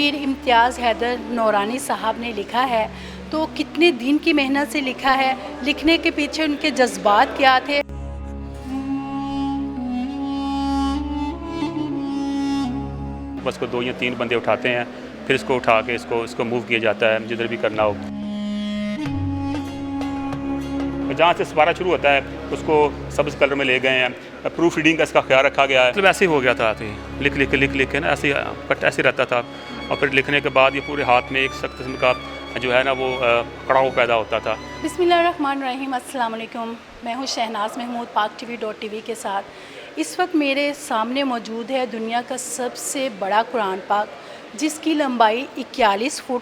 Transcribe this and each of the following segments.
पीर इम्तियाज़ हैदर नूरानी साहब ने लिखा है। तो कितने दिन की मेहनत से लिखा है, लिखने के पीछे उनके जज्बात क्या थे। बस को 2 या 3 बंदे उठाते हैं, फिर इसको उठा के इसको मूव किया जाता है जिधर भी करना हो। जहाँ से सपारा शुरू होता है उसको सब्ज़ कलर में ले गए हैं। प्रूफ रीडिंग का इसका ख्याल रखा गया है। मतलब ऐसे ही हो गया था, लिख के ना ऐसे कट ऐसे रहता था और फिर लिखने के बाद ये पूरे हाथ में एक सख्त किस्म का जो है ना वो कड़ाव पैदा होता था। बिस्मिल्लाहिर्रहमानिर्रहीम, अस्सलाम वालेकुम। मैं हूँ शहनाज महमूद, PakTV.tv के साथ। इस वक्त मेरे सामने मौजूद है दुनिया का सबसे बड़ा कुरान पाक, जिसकी लंबाई 41 फुट,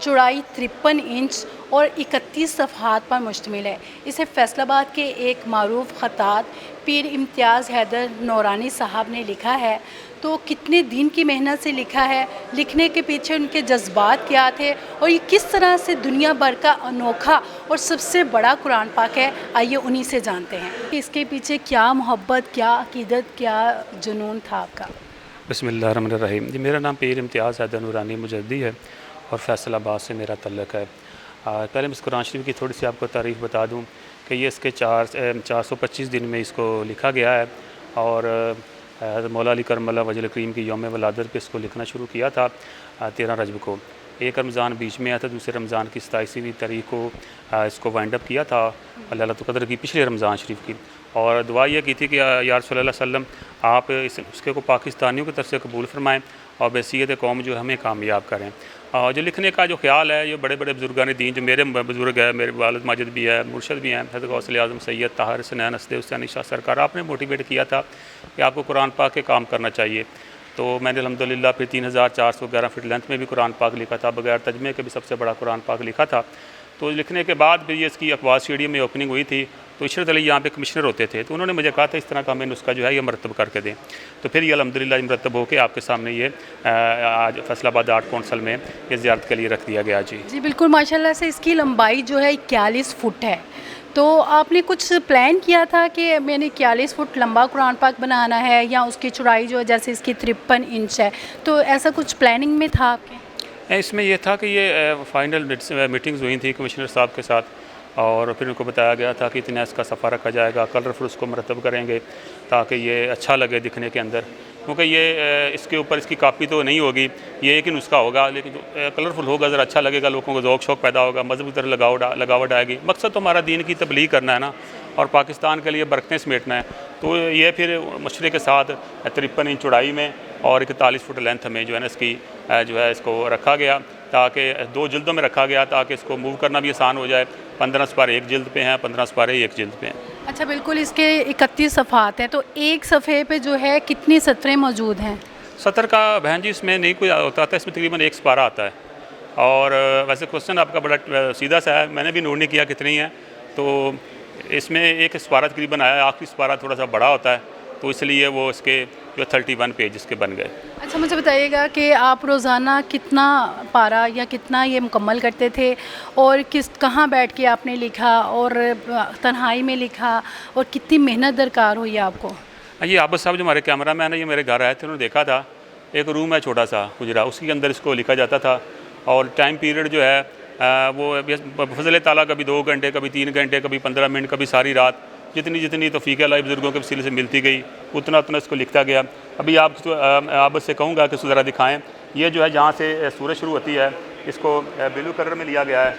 चौड़ाई 53 इंच और 31 सफ़हात पर मुश्तमिल है। इसे फैसलाबाद के एक मारूफ ख़त्तात पीर इम्तियाज़ हैदर नूरानी साहब ने लिखा है। तो कितने दिन की मेहनत से लिखा है, लिखने के पीछे उनके जज्बात क्या थे और ये किस तरह से दुनिया भर का अनोखा और सबसे बड़ा कुरान पाक है, आइए उन्हीं से जानते हैं कि इसके पीछे क्या मोहब्बत, क्या अक़ीदत, क्या जुनून था आपका। बिस्मिल्लाहिर्रहमानिर्रहीम। जी, मेरा नाम पीर इम्तियाज़ हैदर नूरानी मुजद्दी है और फैसलाबाद से मेरा तल्लुक़ है। पहले मैं इस कुरान शरीफ की थोड़ी सी आपको तारीफ़ बता दूँ कि ये इसके 425 दिन में इसको लिखा गया है और मौला अली करमल्ला वजह करीम की यौम वलादत पे इसको लिखना शुरू किया था 13 रजब को। एक रमज़ान बीच में आया था, दूसरे रमज़ान की 27वीं तारीख को इसको वाइंड अप किया था लैलतुल क़द्र की, पिछले रमज़ान शरीफ की। और दुआ यह की थी कि या रसूल सल्लम आप उसके को पाकिस्तानियों की तरफ से कबूल फरमाएँ और बहसीयत कौम जो हमें कामयाब करें। और जो लिखने का जो ख्याल है, ये बड़े बड़े बुजुर्गान दीन जो मेरे बुज़ुर्ग है, मेरे वालिद माजिद भी है, मुर्शद भी हैं, हज़रत गौस आज़म सैयद ताहिर हसनैन असद हुसैन शाह सरकार, आपने मोटिवेट किया था कि आपको कुरान पाक के काम करना चाहिए। तो मैंने अल्हम्दुलिल्लाह फिर 3411 फीट लेंथ में भी कुरान पाक लिखा था, बगैर तर्जमे के भी सबसे बड़ा कुरान पाक लिखा था। तो लिखने के बाद फिर ये इसकी अकबार स्टेडियम में ओपनिंग हुई थी, तो इशरत अली यहाँ पे कमिश्नर होते थे, तो उन्होंने मुझे कहा था इस तरह का हमें नुस्खा जो है ये मरतब करके दें। तो फिर ये अल्हम्दुलिल्लाह मरतब होकर आपके सामने ये आज फैसलाबाद आर्ट कौंसल में ये ज़ियारत के लिए रख दिया गया। जी बिल्कुल, माशाल्लाह से इसकी लंबाई जो है 41 फुट है। तो आपने कुछ प्लान किया था कि मैंने 41 फुट लंबा कुरान पाक बनाना है, या उसकी चौड़ाई जो है जैसे इसकी 53 इंच है, तो ऐसा कुछ प्लानिंग में था आपके? इसमें यह था कि ये फ़ाइनल मीटिंग्स हुई थी कमिश्नर साहब के साथ और फिर उनको बताया गया था कि इतना इसका सफ़ा रखा जाएगा, कलरफुल उसको मरतब करेंगे ताकि ये अच्छा लगे दिखने के अंदर, क्योंकि ये इसके ऊपर इसकी कापी तो नहीं होगी, ये एक ही नुस्खा होगा, लेकिन कलरफुल होगा, ज़रा अच्छा लगेगा, लोगों को ज़ौक़ शौक़ पैदा होगा, मज़हब की तरफ लगावट आएगी। मकसद तो हमारा दीन की तबलीग करना है ना, और पाकिस्तान के लिए बरकतें समेटना है। तो ये फिर मशरे के साथ 53 इंच चौड़ाई में और 41 फुट लेंथ में जो है ना इसकी जो है इसको रखा गया, ताकि 2 जिल्दों में रखा गया ताकि इसको मूव करना भी आसान हो जाए। 15 सपारे एक जिल्द पे हैं, 15 सपारे एक जिल्द पे हैं। अच्छा, बिल्कुल, इसके 31 सफ़हात हैं, तो एक सफ़े पे जो है कितनी सतरें मौजूद हैं? सतर का बहन जी इसमें नहीं कोई होता था, इसमें तकरीबन एक सपारा आता है। और वैसे क्वेश्चन आपका बड़ा सीधा सा है, मैंने भी नोट नहीं किया कितनी है। तो इसमें एक सपारा तकरीबन आया, आखिरी सपारा थोड़ा सा बड़ा होता है, तो इसलिए वो इसके जो 31 पेज इसके बन गए। अच्छा, मुझे बताइएगा कि आप रोज़ाना कितना पारा या कितना ये मुकम्मल करते थे, और कहाँ बैठ के आपने लिखा, और तन्हाई में लिखा, और कितनी मेहनत दरकार हुई आपको? ये आबद साहब जो हमारे कैमरा मैन है, ये मेरे घर आए थे, उन्होंने देखा था एक रूम है छोटा सा गुजरा, उसके अंदर इसको लिखा जाता था। और टाइम पीरियड जो है वो फजल ताला कभी 2 घंटे, कभी 3 घंटे, कभी 15 मिनट, कभी सारी रात, जितनी तौफीक अल्लाह बुज़ुर्गों के वसीले से मिलती गई उतना इसको लिखता गया। अभी आप से कहूँगा कि ज़रा दिखाएं, ये जो है जहाँ से सूरज शुरू होती है इसको ब्लू कलर में लिया गया है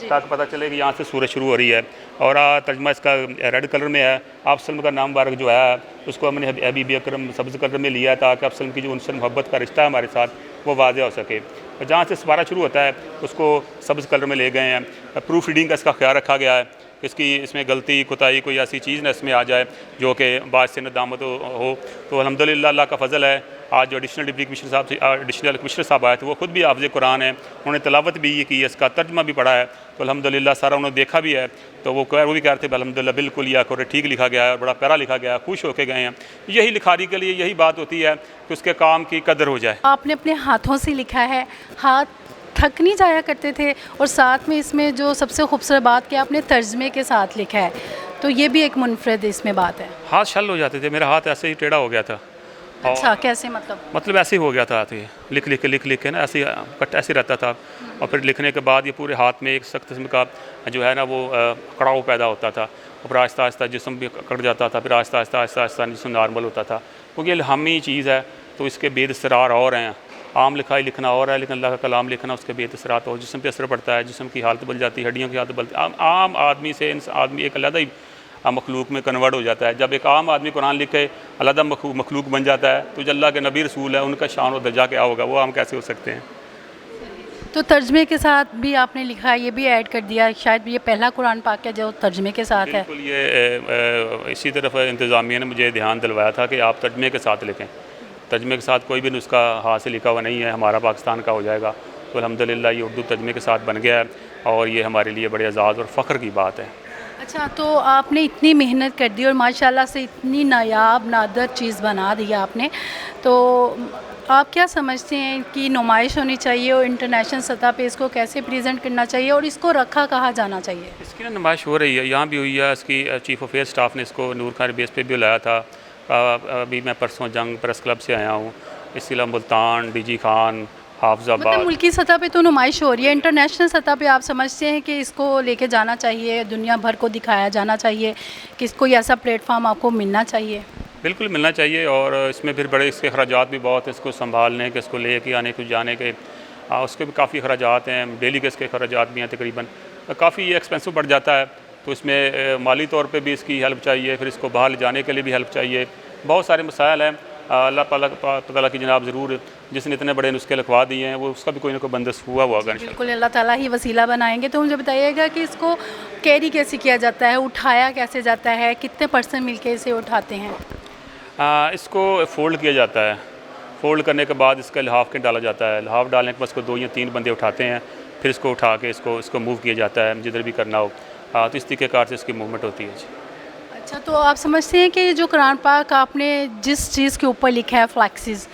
ताकि पता चले कि यहाँ से सूरज शुरू हो रही है, और तर्जमा इसका रेड कलर में है। आप सल्लम का नाम मुबारक जो है उसको हमने हबीब अकरम सब्ज़ कलर में लिया ताकि आप सल्लम की जो उनसे मोहब्बत का रिश्ता है हमारे साथ वो वाज़ेह हो सके। और जहाँ से सपारा शुरू होता है उसको सब्ज़ कलर में ले गए हैं। प्रूफ रीडिंग का इसका ख्याल रखा गया है, इसकी इसमें गलती कोताही कोई ऐसी चीज़ ना इसमें आ जाए जो कि बाद से नदामत हो। तो अल्हम्दुलिल्लाह अल्लाह का फ़ज़ल है, आज जो एडिशनल डिप्टी कमिश्नर साहब आए थे वो खुद भी हाफ़िज़ कुरान है, उन्होंने तलावत भी ये की है, इसका तर्जमा भी पढ़ा है। तो अल्हम्दुलिल्लाह सारा उन्होंने देखा भी है, तो वो भी कहते थे अल्हम्दुलिल्लाह बिल्कुल या कोरे ठीक लिखा गया है और बड़ा प्यारा लिखा गया है, खुश होके गए हैं। यही लिखारी के लिए यही बात होती है कि उसके काम की कदर हो जाए। आपने अपने हाथों से लिखा है, हाथ थक नहीं जाया करते थे, और साथ में इसमें जो सबसे खूबसूरत बात कि आपने तर्जमे के साथ लिखा है, तो ये भी एक मुनफरद इसमें बात है। हाथ शल हो जाते थे, मेरा हाथ ऐसे ही टेढ़ा हो गया था, अच्छा, कैसे मतलब ऐसे ही हो गया था, तो ये लिख के ना ऐसे कट ऐसे रहता था। और फिर लिखने के बाद ये पूरे हाथ में एक सख्त किस्म का जो है ना वो कड़ाव पैदा होता था, और फिर आहिस्ता आहिस्ता जिस्म भी कट जाता था, फिर आहिस्ता आहिस्ता आहिस्ता आहिस्ता जिस्म नॉर्मल होता था। क्योंकि इल्हामी चीज़ है तो इसके बेद असरार और हैं। आम लिखाई लिखना और है, लेकिन अल्लाह का कलाम लिखना उसके बेद असरात और जिस्म पे असर पड़ता है, जिस्म की हालत बदल जाती है, हड्डियों की हालत बदलती है। आम आदमी से आदमी एक अलग ही मखलूक में कन्वर्ट हो जाता है। जब एक आम आदमी कुरान लिखे अलग मखलूक बन जाता है, तो जो अल्लाह के नबी रसूल है उनका शान और दर्जा क्या होगा, वो हम कैसे हो सकते हैं। तो तर्जमे के साथ भी आपने लिखा, ये भी ऐड कर दिया, शायद ये पहला कुरान पाक है जो तर्जमे के साथ है। बिल्कुल, ये इसी तरफ इंतज़ामिया ने मुझे ध्यान दिलवाया था कि आप तर्जमे के साथ लिखें। तर्जमे के साथ कोई भी नुस्खा हाथ से लिखा हुआ नहीं है, हमारा पाकिस्तान का हो जाएगा। तो अल्हम्दुलिल्लाह ये उर्दू तर्जमे के साथ बन गया है, और ये हमारे लिए बड़े एजाज़ और फ़ख्र की बात है। अच्छा, तो आपने इतनी मेहनत कर दी और माशाल्लाह से इतनी नायाब नादर चीज़ बना दी आपने, तो आप क्या समझते हैं कि नुमाइश होनी चाहिए और इंटरनेशनल सतह पे इसको कैसे प्रेजेंट करना चाहिए और इसको रखा कहाँ जाना चाहिए? इसकी ना नुमाइश हो रही है, यहाँ भी हुई है। इसकी चीफ़ ऑफ एयर स्टाफ ने इसको नूर खान बेस पे भी बुलाया था। अभी मैं परसों जंग प्रेस क्लब से आया हूँ। इसके अलावा मुल्तान, डीजी खान, हाफजाबाद, मतलब मुल्की सतह पे तो नुमाइश हो रही है, इंटरनेशनल सतह पे आप समझते हैं कि इसको लेके जाना चाहिए, दुनिया भर को दिखाया जाना चाहिए, कि कोई ऐसा प्लेटफॉर्म आपको मिलना चाहिए? बिल्कुल मिलना चाहिए। और इसमें फिर बड़े इसके अखराजात भी बहुत हैं, इसको संभालने के, इसको ले के आने के, जाने के, उसके भी काफ़ी अखराजात हैं। डेली के इसके अखराजात भी हैं तकरीबन, काफ़ी ये एक्सपेंसिव बढ़ जाता है। तो इसमें माली तौर पे भी इसकी हेल्प चाहिए, फिर इसको बाहर ले जाने के लिए भी हेल्प चाहिए। बहुत सारे मसाइल हैं। अल्लाह ताला की जनाब ज़रूर जिसने इतने बड़े नुस्खे लिखवा दिए हैं, वो उसका भी कोई ना कोई बंदोबस्त हुआ होगा। बिल्कुल, अल्लाह ताला ही वसीला बनाएंगे। तो मुझे बताइएगा कि इसको कैरी कैसे किया जाता है, उठाया कैसे जाता है, कितने पर्सन मिलके इसे उठाते हैं? इसको फ़ोल्ड किया जाता है। फ़ोल्ड करने के बाद इसका लिहाफ के डाला जाता है। लिहाफ डालने के बाद इसको 2 या 3 बंदे उठाते हैं, फिर इसको उठा के इसको मूव किया जाता है जिधर भी करना हो। तो इस तरीके कार से इसकी मूवमेंट होती है जी। अच्छा, तो आप समझते हैं कि जो कुरान पाक आपने जिस चीज़ के ऊपर लिखा है फ्लैक्सिस,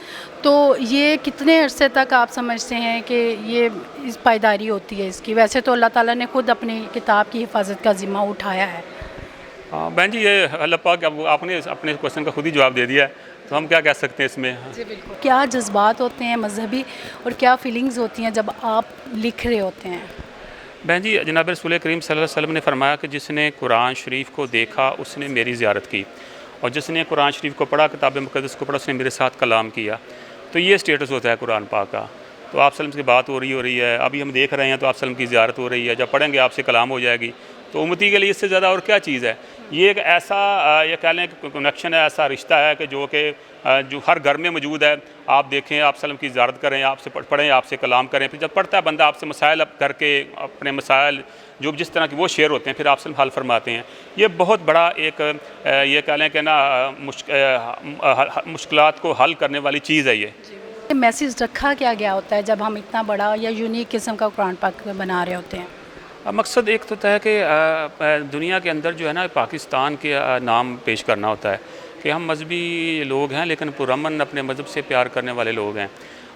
तो ये कितने अरसे तक आप समझते हैं कि ये इस पायदारी होती है इसकी? वैसे तो अल्लाह ताला ने खुद अपनी किताब की हिफाजत का ज़िम्मा उठाया है। बहन जी, ये अल्लाह पाक, अब आपने अपने क्वेश्चन का खुद ही जवाब दे दिया है, तो हम क्या कह सकते हैं इसमें। जी बिल्कुल। क्या जज्बात होते हैं मजहबी और क्या फीलिंग्स होती हैं जब आप लिख रहे होते हैं? बहन जी, जनाब रसूल करीम सल्लल्लाहु अलैहि वसल्लम ने फरमाया कि जिसने कुरान शरीफ को देखा उसने मेरी ज़ियारत की, और जिसने कुरान शरीफ को पढ़ा, किताब मुक़द्दस को पढ़ा, उसने मेरे साथ कलाम किया। तो ये स्टेटस होता है कुरान पाक का। तो आप सल्लम की बात हो रही है, अभी हम देख रहे हैं, तो आप सल्लम की ज़ियारत हो रही है, जब पढ़ेंगे आपसे कलाम हो जाएगी। तो उम्मती के लिए इससे ज़्यादा और क्या चीज़ है। ये एक ऐसा ये कह लें कि कनेक्शन है, ऐसा रिश्ता है कि जो हर घर में मौजूद है। आप देखें, आप सल्लम की ज़ियारत करें, आपसे पढ़ें, आपसे कलाम करें। फिर जब पढ़ता है बंदा, आपसे मसाइल करके अपने मसाइल जो जिस तरह के वो शेयर होते हैं, फिर आप सल्लम हल फरमाते हैं। ये बहुत बड़ा एक ये कह लें कि ना मुश्किलात को हल करने वाली चीज़ है। ये मैसेज रखा क्या गया होता है जब हम इतना बड़ा या यूनिक किस्म का कुरान पाक बना रहे होते हैं? मकसद एक तो है कि दुनिया के अंदर जो है ना पाकिस्तान के नाम पेश करना होता है कि हम मजहबी लोग हैं, लेकिन पुरअमन अपने मज़हब से प्यार करने वाले लोग हैं।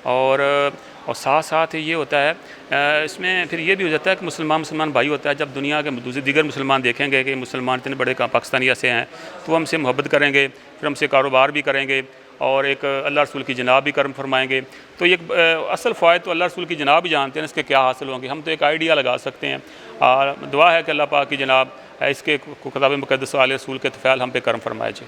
और साथ साथ ये होता है, इसमें फिर ये भी हो जाता है कि मुसलमान भाई होता है। जब दुनिया के दीगर मुसलमान देखेंगे कि मुसलमान इतने बड़े पाकिस्तानी ऐसे हैं, तो हमसे मोहब्बत करेंगे, फिर हमसे कारोबार भी करेंगे, और एक अल्लाह रसूल की जनाब भी कर्म फरमाएंगे। तो ये असल फ़ायदा तो अल्लाह रसूल की जनाब ही जानते हैं इसके क्या हासिल होंगे। हम तो एक आइडिया लगा सकते हैं। दुआ है कि अल्लाह पाक की जनाब इसके किताब मुक़द्दस वाले रसूल के तफ़ैल हम पे कर्म फरमाए जी।